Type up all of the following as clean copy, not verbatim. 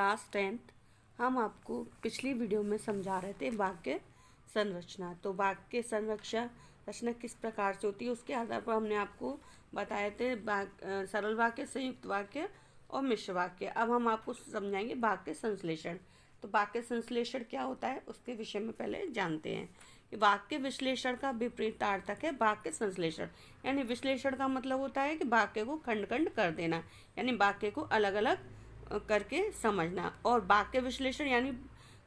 Class 10th हम आपको पिछली वीडियो में समझा रहे थे वाक्य संरचना। तो वाक्य संरचना रचना किस प्रकार से होती है उसके आधार पर हमने आपको बताए थे सरल वाक्य, संयुक्त वाक्य और मिश्र वाक्य। अब हम आपको समझाएंगे वाक्य संश्लेषण। तो वाक्य संश्लेषण क्या होता है उसके विषय में पहले जानते हैं कि वाक्य विश्लेषण का विपरीतार्थक है वाक्य संश्लेषण। यानी विश्लेषण का मतलब होता है कि वाक्य को खंड खंड कर देना, यानी वाक्य को अलग अलग करके समझना। और वाक्य विश्लेषण यानी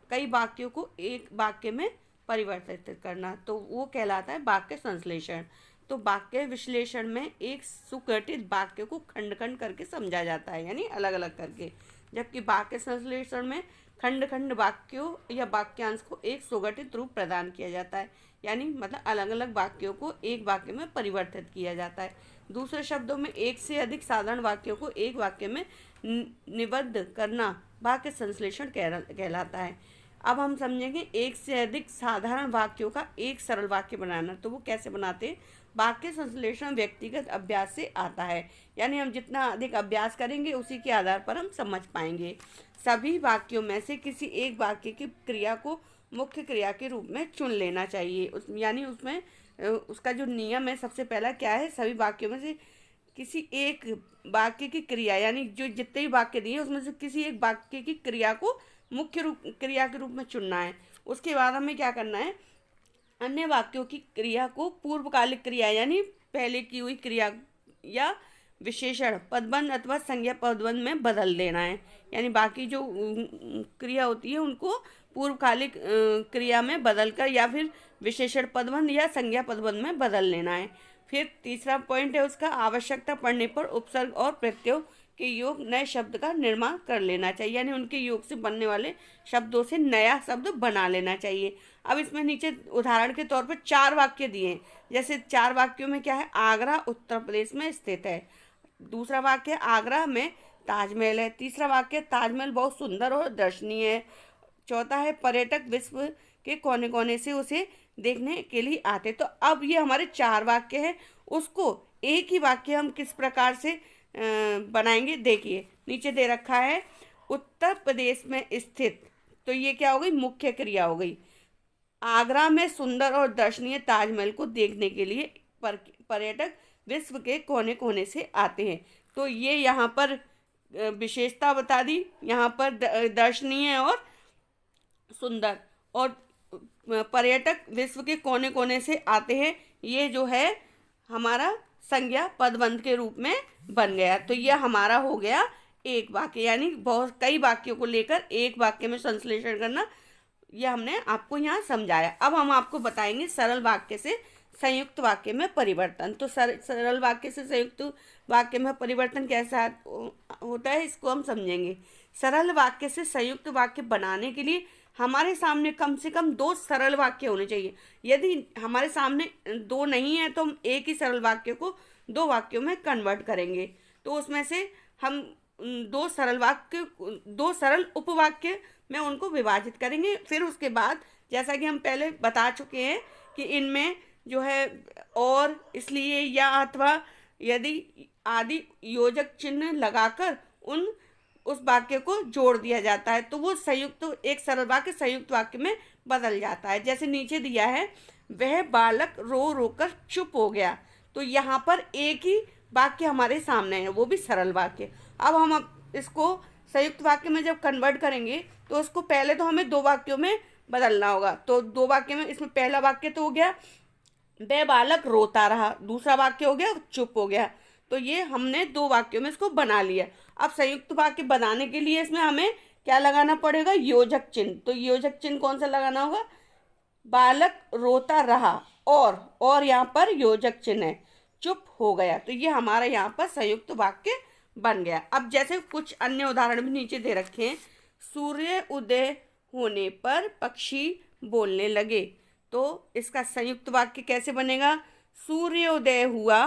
कई वाक्यों को एक वाक्य में परिवर्तित करना, तो वो कहलाता है वाक्य संश्लेषण। तो वाक्य विश्लेषण में एक सुगठित वाक्य को खंड खंड करके समझा जाता है, यानी अलग अलग करके, जबकि वाक्य संश्लेषण में खंड खंड वाक्यों या वाक्यांश को एक सुगठित रूप प्रदान किया जाता है, यानी मतलब अलग अलग वाक्यों को एक वाक्य में परिवर्तित किया जाता है। दूसरे शब्दों में एक से अधिक साधारण वाक्यों को एक वाक्य में निबद्ध करना वाक्य संश्लेषण कहलाता है। अब हम समझेंगे एक से अधिक साधारण वाक्यों का एक सरल वाक्य बनाना। तो वो कैसे बनाते हैं? वाक्य संश्लेषण व्यक्तिगत अभ्यास से आता है, यानी हम जितना अधिक अभ्यास करेंगे उसी के आधार पर हम समझ पाएंगे। सभी वाक्यों में से किसी एक वाक्य की क्रिया को मुख्य क्रिया के रूप में चुन लेना चाहिए। यानी उसमें उसका जो नियम है, सबसे पहला क्या है, सभी वाक्यों में से किसी एक वाक्य की क्रिया, यानी जो जितने भी वाक्य दिए उसमें से किसी एक वाक्य की क्रिया को मुख्य क्रिया के रूप में चुनना है। उसके बाद हमें क्या करना है, अन्य वाक्यों की क्रिया को पूर्वकालिक क्रिया यानी पहले की हुई क्रिया या विशेषण पदबंध अथवा संज्ञा पदबंध में बदल देना है। यानी बाकी जो क्रिया होती है उनको पूर्वकालिक क्रिया में बदलकर या फिर विशेषण पदबंध या संज्ञा पदबंध में बदल लेना है। फिर तीसरा पॉइंट है उसका, आवश्यकता पड़ने पर उपसर्ग और प्रत्ययों के योग नए शब्द का निर्माण कर लेना चाहिए, यानी उनके योग से बनने वाले शब्दों से नया शब्द बना लेना चाहिए। अब इसमें नीचे उदाहरण के तौर पर 4 वाक्य दिए हैं। जैसे 4 वाक्यों में क्या है, आगरा उत्तर प्रदेश में स्थित है। दूसरा वाक्य, आगरा में ताजमहल है। तीसरा वाक्य, ताजमहल बहुत सुंदर और दर्शनीय है। चौथा है, पर्यटक विश्व के कोने कोने से उसे देखने के लिए आते। तो अब ये हमारे 4 वाक्य हैं, उसको एक ही वाक्य हम किस प्रकार से बनाएंगे, देखिए नीचे दे रखा है उत्तर प्रदेश में स्थित। तो ये क्या हो गई, मुख्य क्रिया हो गई। आगरा में सुंदर और दर्शनीय ताजमहल को देखने के लिए पर्यटक विश्व के कोने कोने से आते हैं। तो ये यहाँ पर विशेषता बता दी, यहाँ पर दर्शनीय और सुंदर, और पर्यटक विश्व के कोने कोने से आते हैं, ये जो है हमारा संज्ञा पदबंध के रूप में बन गया। तो यह हमारा हो गया एक वाक्य, यानी बहुत कई वाक्यों को लेकर एक वाक्य में संश्लेषण करना, यह हमने आपको यहाँ समझाया। अब हम आपको बताएंगे सरल वाक्य से संयुक्त वाक्य में परिवर्तन। तो सरल वाक्य से संयुक्त वाक्य में परिवर्तन कैसा होता है इसको हम समझेंगे। सरल वाक्य से संयुक्त वाक्य बनाने के लिए हमारे सामने कम से कम 2 सरल वाक्य होने चाहिए। यदि हमारे सामने 2 नहीं है तो हम एक ही सरल वाक्य को 2 वाक्यों में कन्वर्ट करेंगे। तो उसमें से हम 2 सरल उपवाक्य में उनको विभाजित करेंगे। फिर उसके बाद जैसा कि हम पहले बता चुके हैं कि इनमें जो है और, इसलिए, या, अथवा, यदि आदि योजक चिन्ह लगाकर उस वाक्य को जोड़ दिया जाता है, तो वो संयुक्त एक सरल वाक्य संयुक्त वाक्य में बदल जाता है। जैसे नीचे दिया है, वह बालक रो रो कर चुप हो गया। तो यहाँ पर एक ही वाक्य हमारे सामने है, वो भी सरल वाक्य। अब हम इसको संयुक्त वाक्य में जब कन्वर्ट करेंगे तो उसको पहले तो हमें 2 वाक्यों में बदलना होगा। तो 2 वाक्य में, इसमें पहला वाक्य तो हो गया वह बालक रोता रहा, दूसरा वाक्य हो गया चुप हो गया। तो ये हमने 2 वाक्यों में इसको बना लिया। अब संयुक्त वाक्य बनाने के लिए इसमें हमें क्या लगाना पड़ेगा, योजक चिन्ह। तो योजक चिन्ह कौन सा लगाना होगा, बालक रोता रहा और यहाँ पर योजक चिन्ह है, चुप हो गया। तो ये हमारा यहाँ पर संयुक्त वाक्य बन गया। अब जैसे कुछ अन्य उदाहरण भी नीचे दे रखे हैं। सूर्य उदय होने पर पक्षी बोलने लगे। तो इसका संयुक्त वाक्य कैसे बनेगा, सूर्योदय हुआ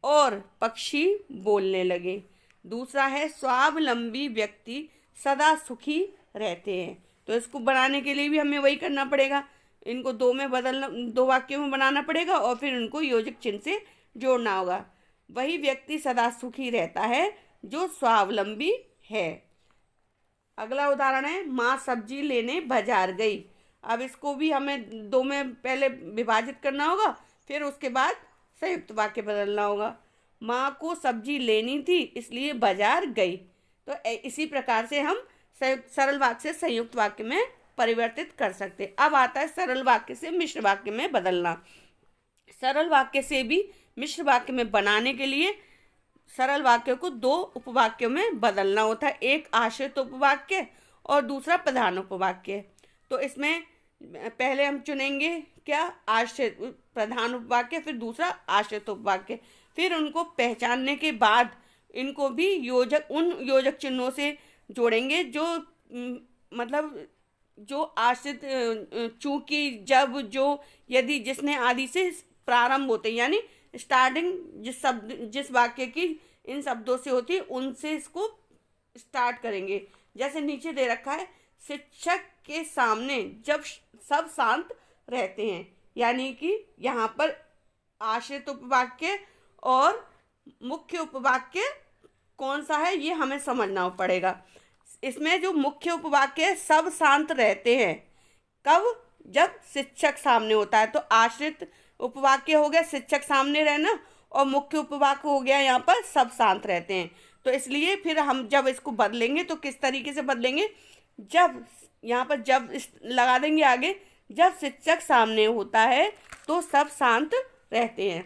और पक्षी बोलने लगे। दूसरा है, स्वावलंबी व्यक्ति सदा सुखी रहते हैं। तो इसको बनाने के लिए भी हमें वही करना पड़ेगा, इनको 2 वाक्यों में बनाना पड़ेगा और फिर उनको योजक चिन्ह से जोड़ना होगा। वही व्यक्ति सदा सुखी रहता है जो स्वावलंबी है। अगला उदाहरण है माँ सब्जी लेने बाजार गई। अब इसको भी हमें दो में पहले विभाजित करना होगा, फिर उसके बाद संयुक्त वाक्य बदलना होगा। माँ को सब्जी लेनी थी इसलिए बाजार गई। तो इसी प्रकार से हम सरल वाक्य से संयुक्त वाक्य में परिवर्तित कर सकते। अब आता है सरल वाक्य से मिश्र वाक्य में बदलना। सरल वाक्य से भी मिश्र वाक्य में बनाने के लिए सरल वाक्य को दो उपवाक्यों में बदलना होता है, एक आश्रित उपवाक्य और दूसरा प्रधान उपवाक्य। तो इसमें पहले हम चुनेंगे क्या, आश्रित प्रधान उपवाक्य, फिर दूसरा आश्रित उपवाक्य। फिर उनको पहचानने के बाद इनको भी उन योजक चिन्हों से जोड़ेंगे जो मतलब जो आश्रित चूंकि, जब, जो, यदि, जिसने आदि से प्रारंभ होते हैं, यानी स्टार्टिंग जिस वाक्य की इन शब्दों से होती है उनसे इसको स्टार्ट करेंगे। जैसे नीचे दे रखा है, शिक्षक के सामने जब सब शांत रहते हैं, यानी कि यहाँ पर आश्रित उपवाक्य और मुख्य उपवाक्य कौन सा है ये हमें समझना पड़ेगा। इसमें जो मुख्य उपवाक्य है, सब शांत रहते हैं, कब, जब शिक्षक सामने होता है। तो आश्रित उपवाक्य हो गया शिक्षक सामने रहना, और मुख्य उपवाक्य हो गया यहाँ पर सब शांत रहते हैं। तो इसलिए फिर हम जब इसको बदलेंगे तो किस तरीके से बदलेंगे, जब यहाँ पर जब लगा देंगे आगे, जब शिक्षक सामने होता है तो सब शांत रहते हैं।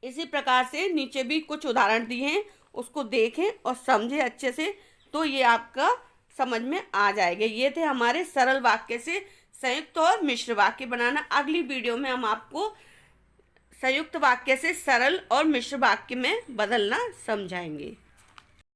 इसी प्रकार से नीचे भी कुछ उदाहरण दिए हैं, उसको देखें और समझें अच्छे से, तो ये आपका समझ में आ जाएगा। ये थे हमारे सरल वाक्य से संयुक्त और मिश्र वाक्य बनाना। अगली वीडियो में हम आपको संयुक्त वाक्य से सरल और मिश्र वाक्य में बदलना समझाएंगे।